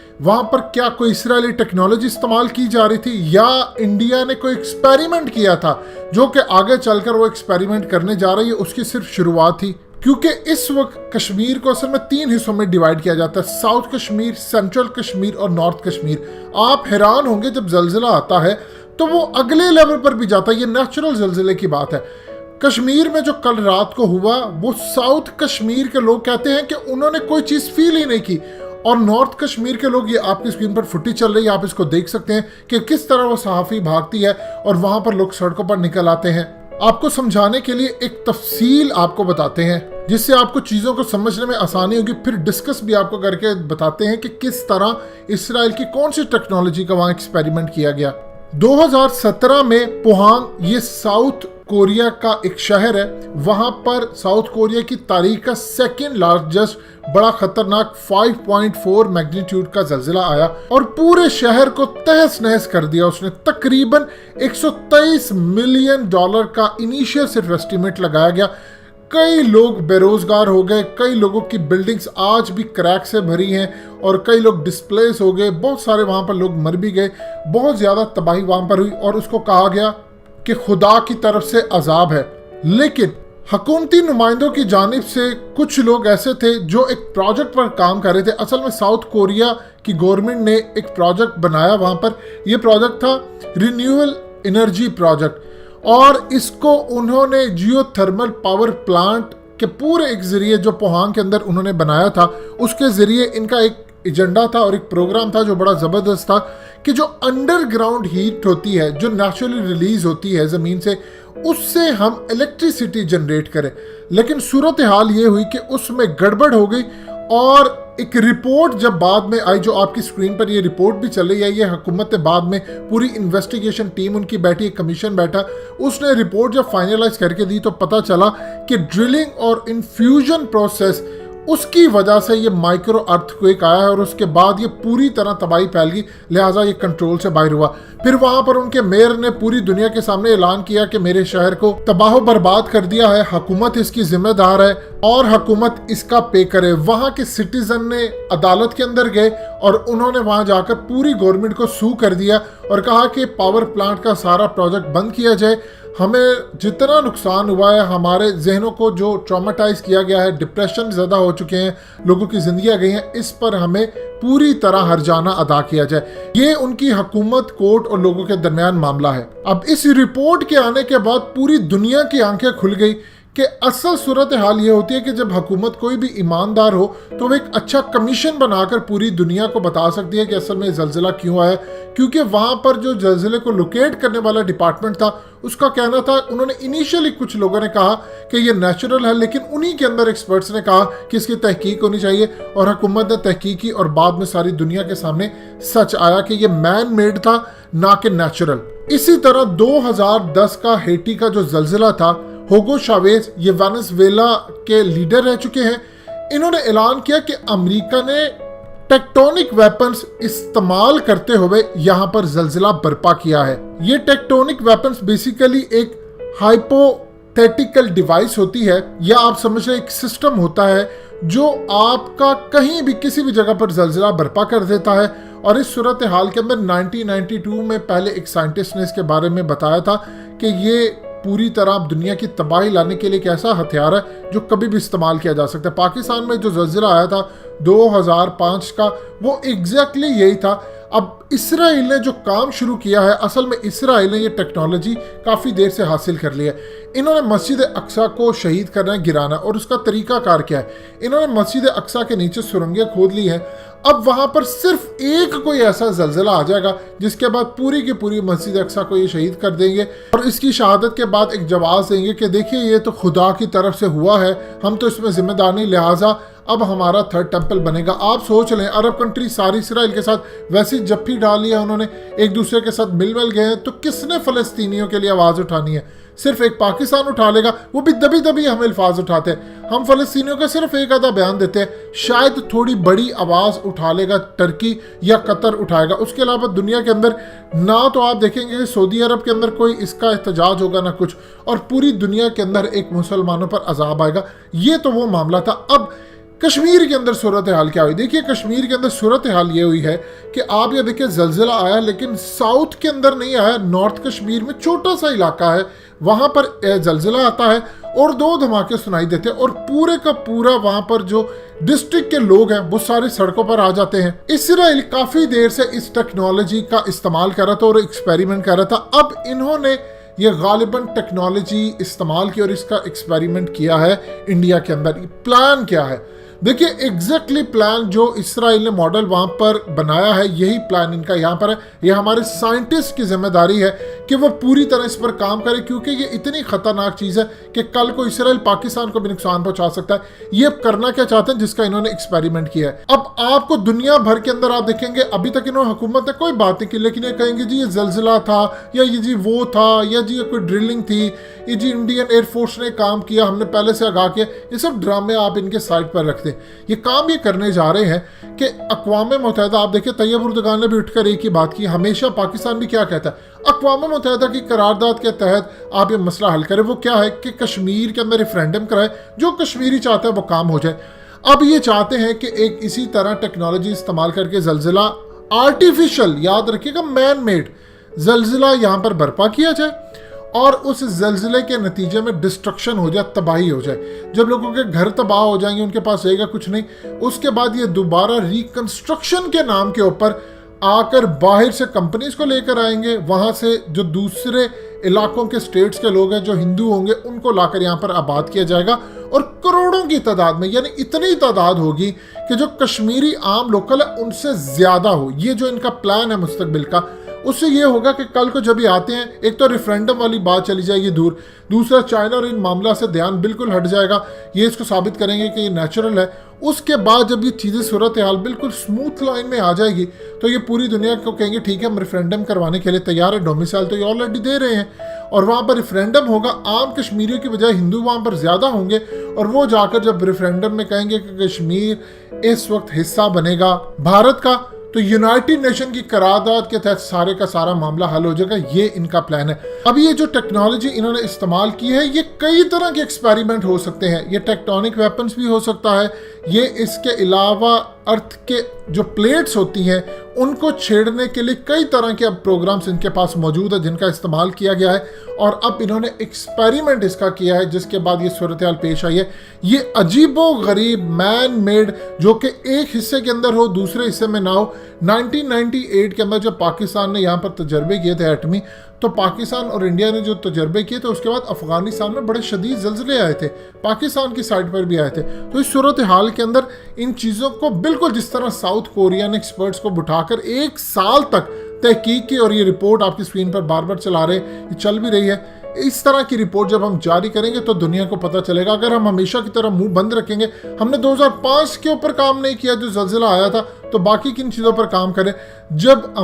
वहां पर क्या कोई इसराइली टेक्नोलॉजी इस्तेमाल की जा रही थी या इंडिया ने कोई एक्सपेरिमेंट किया था जो कि आगे चलकर वो एक्सपेरिमेंट करने जा रही है, उसकी सिर्फ शुरुआत थी। क्योंकि इस वक्त कश्मीर को असल में 3 हिस्सों में डिवाइड किया जाता है, साउथ कश्मीर, सेंट्रल कश्मीर और नॉर्थ कश्मीर। आप हैरान होंगे जब जलजिला आता है तो वो अगले लेवल पर भी जाता है। ये नेचुरल जलजिले की बात है। कश्मीर में जो कल रात को हुआ वो साउथ कश्मीर के लोग कहते हैं कि उन्होंने कोई चीज़ फील ही नहीं की, और नॉर्थ कश्मीर के लोग, ये आपकी स्क्रीन पर फुटेज चल रही है, आप इसको देख सकते हैं कि किस तरह वो सहाफ़ी भागती है और वहां पर लोग सड़कों पर निकल आते हैं। आपको समझाने के लिए एक तफसील आपको बताते हैं जिससे आपको चीज़ों को समझने में आसानी होगी, फिर डिस्कस भी आपको करके बताते हैं कि किस तरह इसराइल की कौन सी टेक्नोलॉजी का वहां एक्सपेरिमेंट किया गया। 2017 में पोहांग, ये साउथ कोरिया का एक शहर है, वहां पर साउथ कोरिया की तारीख का सेकेंड लार्जेस्ट बड़ा खतरनाक 5.4 मैग्नीट्यूड का जलजिला आया और पूरे शहर को तहस नहस कर दिया उसने। तकरीबन 123 मिलियन डॉलर का इनिशियल सिर्फ एस्टीमेट लगाया गया। कई लोग बेरोजगार हो गए, कई लोगों की बिल्डिंग्स आज भी क्रैक से भरी हैं और कई लोग डिस्प्लेस हो गए, बहुत सारे वहां पर लोग मर भी गए, बहुत ज्यादा तबाही वहां पर हुई और उसको कहा गया कि खुदा की तरफ से अजाब है। लेकिन हुकूमती नुमाइंदों की जानिब से कुछ लोग ऐसे थे जो एक प्रोजेक्ट पर काम कर रहे थे। असल में साउथ कोरिया की गवर्नमेंट ने एक प्रोजेक्ट बनाया वहां पर, यह प्रोजेक्ट था रिन्यूएबल एनर्जी प्रोजेक्ट, और इसको उन्होंने जियोथर्मल पावर प्लांट के पूरे एक जरिए जो पोहांग के अंदर उन्होंने बनाया था, उसके जरिए इनका एक एजेंडा था और एक प्रोग्राम था जो बड़ा ज़बरदस्त था कि जो अंडरग्राउंड हीट होती है, जो नेचुरली रिलीज होती है ज़मीन से, उससे हम इलेक्ट्रिसिटी जनरेट करें। लेकिन सूरत हाल ये हुई कि उसमें गड़बड़ हो गई और एक रिपोर्ट जब बाद में आई, जो आपकी स्क्रीन पर ये रिपोर्ट भी चल रही है, ये हुकूमत ने बाद में पूरी इन्वेस्टिगेशन टीम उनकी बैठी, एक कमीशन बैठा, उसने रिपोर्ट जब फाइनलाइज करके दी तो पता चला कि ड्रिलिंग और इन्फ्यूजन प्रोसेस, उसकी वजह से ये माइक्रो अर्थक्वेक आया है और उसके बाद ये पूरी तरह तबाही फैल गई, लिहाजा ये कंट्रोल से बाहर हुआ। फिर वहां पर उनके मेयर ने पूरी दुनिया के सामने ऐलान किया कि मेरे शहर को तबाह बर्बाद कर दिया है, हुकूमत इसकी जिम्मेदार है और हुकूमत इसका पे करे। वहां के सिटीजन ने अदालत के अंदर गए और उन्होंने वहां जाकर पूरी गवर्नमेंट को सू कर दिया और कहा कि पावर प्लांट का सारा प्रोजेक्ट बंद किया जाए। हमें जितना नुकसान हुआ है, हमारे जहनों को जो ट्रॉमेटाइज किया गया है, डिप्रेशन ज़्यादा हो चुके हैं, लोगों की जिंदगियां गई हैं, इस पर हमें पूरी तरह हर्जाना अदा किया जाए। ये उनकी हुकूमत, कोर्ट और लोगों के दरमियान मामला है। अब इस रिपोर्ट के आने के बाद पूरी दुनिया की आंखें खुल गई कि असल सूरत हाल ये होती है कि जब हुकूमत कोई भी ईमानदार हो तो वो एक अच्छा कमीशन बनाकर पूरी दुनिया को बता सकती है कि असल में जलजिला क्यों आया। क्योंकि वहां पर जो जलजिले को लोकेट करने वाला डिपार्टमेंट था, उसका कहना था, उन्होंने इनिशियली कुछ लोगों ने कहा कि ये नेचुरल है, लेकिन उन्हीं के अंदर एक्सपर्ट्स ने कहा कि इसकी तहकीक होनी चाहिए और हुकूमत ने तहकीक की और बाद में सारी दुनिया के सामने सच आया कि ये मैन मेड था, ना कि नेचुरल। इसी तरह 2010 का हेटी का जो जलजिला था, होगो चावेज, ये वेनेजुएला के लीडर रह चुके हैं, इन्होंने ऐलान किया कि अमेरिका ने टेक्टोनिक वेपन्स इस्तेमाल करते हुए यहां पर जलजिला बर्पा किया है। ये टेक्टोनिक वेपन्स बेसिकली एक हाइपोथेटिकल डिवाइस होती है, या आप समझ रहे एक सिस्टम होता है जो आपका कहीं भी किसी भी जगह पर जलजिला बर्पा कर देता है। और इस सूरत हाल के अंदर 1992 में पहले एक साइंटिस्ट ने इसके बारे में बताया था कि ये पूरी तरह दुनिया की तबाही लाने के लिए एक ऐसा हथियार है जो कभी भी इस्तेमाल किया जा सकता है। पाकिस्तान में जो जलजिला आया था 2005 का, वो एग्जैक्टली यही था। अब इसराइल ने जो काम शुरू किया है, असल में इसराइल ने ये टेक्नोलॉजी काफ़ी देर से हासिल कर लिया है। इन्होंने मस्जिद अक्सा को शहीद करना है, गिराना, और उसका तरीकाकार क्या है, इन्होंने मस्जिद अक्सा के नीचे सुरंगें खोद ली हैं। अब वहां पर सिर्फ एक कोई ऐसा जलजिला आ जाएगा जिसके बाद पूरी की पूरी मस्जिद अक्सा को ये शहीद कर देंगे और इसकी शहादत के बाद एक जवाब देंगे कि देखिए ये तो खुदा की तरफ से हुआ है, हम तो इसमें जिम्मेदार नहीं, लिहाजा अब हमारा थर्ड टेंपल बनेगा। आप सोच लें, अरब कंट्री सारी इसराइल के साथ वैसी जप्फी डाल लिया उन्होंने, एक दूसरे के साथ मिल गए हैं, तो किसने फ़लस्तीनियों के लिए आवाज़ उठानी है? सिर्फ एक पाकिस्तान उठा लेगा, वो भी दबी दबी हम अल्फाज उठाते हैं। हम फ़लस्तीनियों का सिर्फ एक आधा बयान देते हैं, शायद थोड़ी बड़ी आवाज़ उठा लेगा टर्की या कतर उठाएगा। उसके अलावा दुनिया के अंदर ना तो आप देखेंगे कि सऊदी अरब के अंदर कोई इसका एहतजाज होगा ना कुछ, और पूरी दुनिया के अंदर एक मुसलमानों पर अजाब आएगा। ये तो वो मामला था। अब कश्मीर के अंदर सूरत हाल क्या हुई? देखिए कश्मीर के अंदर सूरत हाल ये हुई है कि आप ये देखिए जलजिला आया लेकिन साउथ के अंदर नहीं आया, नॉर्थ कश्मीर में छोटा सा इलाका है वहां पर जलजिला आता है और 2 धमाके सुनाई देते हैं और पूरे का पूरा वहां पर जो डिस्ट्रिक्ट के लोग हैं वो सारे सड़कों पर आ जाते हैं। इसराइल काफी देर से इस टेक्नोलॉजी का इस्तेमाल कर रहा था और एक्सपेरिमेंट कर रहा था। अब इन्होंने ये गालिबन टेक्नोलॉजी इस्तेमाल की और इसका एक्सपेरिमेंट किया है इंडिया के अंदर। प्लान क्या है? देखिए एग्जैक्टली प्लान जो इसराइल ने मॉडल वहां पर बनाया है यही प्लान इनका यहाँ पर है। ये हमारे साइंटिस्ट की जिम्मेदारी है कि वो पूरी तरह इस पर काम करे क्योंकि ये इतनी खतरनाक चीज है कि कल को इसराइल पाकिस्तान को भी नुकसान पहुंचा सकता है। ये करना क्या चाहते हैं जिसका इन्होंने एक्सपेरिमेंट किया है। अब आपको दुनिया भर के अंदर आप देखेंगे अभी तक इन्होंने हुकूमत ने कोई बात नहीं की, लेकिन ये कहेंगे जी ये जलजिला था या ये जी वो था या जी ये कोई ड्रिलिंग थी, ये जी इंडियन एयरफोर्स ने काम किया, हमने पहले से आगाह किया। ये सब ड्रामे आप इनके साइड पर रखते हैं। ये काम ये करने जा रहे हैं कि अक़वाम मुत्तहिदा, आप देखिए तैयब उर्दगान ने भी उठकर एक ही बात की, हमेशा पाकिस्तान भी क्या कहता है अक़वाम मुत्तहिदा की करारदाद के तहत आप ये मसला हल करें। वो क्या है कि कश्मीर के अंदर रेफरेंडम कराए, जो कश्मीरी चाहता है वो काम हो जाए। अब ये चाहते हैं कि एक इसी तरह टेक्नोलॉजी इस्तेमाल करके जलजिला आर्टिफिशियल, याद रखिएगा मैन मेड जलजिला यहाँ पर बर्पा किया जाए और उस जलजिले के नतीजे में डिस्ट्रक्शन हो जाए, तबाही हो जाए। जब लोगों के घर तबाह हो जाएंगे, उनके पास रहेगा कुछ नहीं, उसके बाद ये दोबारा रिकंस्ट्रक्शन के नाम के ऊपर आकर बाहर से कंपनीज को लेकर आएंगे, वहां से जो दूसरे इलाकों के स्टेट्स के लोग हैं जो हिंदू होंगे उनको लाकर यहाँ पर आबाद किया जाएगा और करोड़ों की तादाद में, यानी इतनी तादाद होगी कि जो कश्मीरी आम लोकल है उनसे ज्यादा हो। ये जो इनका प्लान है मुस्तकबिल का, उससे ये होगा कि कल को जब ये आते हैं, एक तो रेफरेंडम वाली बात चली जाएगी दूर, दूसरा चाइना और इन मामला से ध्यान बिल्कुल हट जाएगा, ये इसको साबित करेंगे कि ये नेचुरल है। उसके बाद जब ये चीज़ें सूरत हाल बिल्कुल स्मूथ लाइन में आ जाएगी तो ये पूरी दुनिया को कहेंगे ठीक है हम रेफरेंडम करवाने के लिए तैयार है, डोमिसाइल तो ये ऑलरेडी दे रहे हैं और वहाँ पर रेफरेंडम होगा, आम कश्मीरियों की बजाय हिंदू वहाँ पर ज़्यादा होंगे और वो जाकर जब रेफरेंडम में कहेंगे कि कश्मीर इस वक्त हिस्सा बनेगा भारत का, तो यूनाइटेड नेशन की करारदाद के तहत सारे का सारा मामला हल हो जाएगा। ये इनका प्लान है। अब ये जो टेक्नोलॉजी इन्होंने इस्तेमाल की है, ये कई तरह के एक्सपेरिमेंट हो सकते हैं। ये टेक्टोनिक वेपन्स भी हो सकता है, ये इसके अलावा अर्थ के जो प्लेट्स होती हैं उनको छेड़ने के लिए कई तरह के अब प्रोग्राम्स इनके पास मौजूद है जिनका इस्तेमाल किया गया है और अब इन्होंने एक्सपेरिमेंट इसका किया है जिसके बाद ये सूरत हाल पेश आई है। ये अजीबो गरीब मैन मेड जो कि एक हिस्से के अंदर हो दूसरे हिस्से में ना हो। 1998 के अंदर जब पाकिस्तान ने यहाँ पर तजर्बे किए थे एटमी, तो पाकिस्तान और इंडिया ने जो तजर्बे किए थे उसके बाद अफगानिस्तान में बड़े शदीद जल्जले आए थे, पाकिस्तान की साइड पर भी आए थे। तो इस सूरत हाल के अंदर इन चीज़ों को बिल्कुल जिस तरह साउथ कोरियन एक्सपर्ट्स को बिठाकर 1 साल तक तहकीक की, और ये रिपोर्ट आपकी स्क्रीन पर बार बार चला रहे, ये चल भी रही है, इस तरह की रिपोर्ट जब हम जारी करेंगे तो दुनिया को पता चलेगा। अगर हम हमेशा की तरह मुंह बंद रखेंगे, हमने 2005 के ऊपर काम नहीं किया जो जल्जिला आया था, तो बाकी किन चीज़ों पर काम करें। जब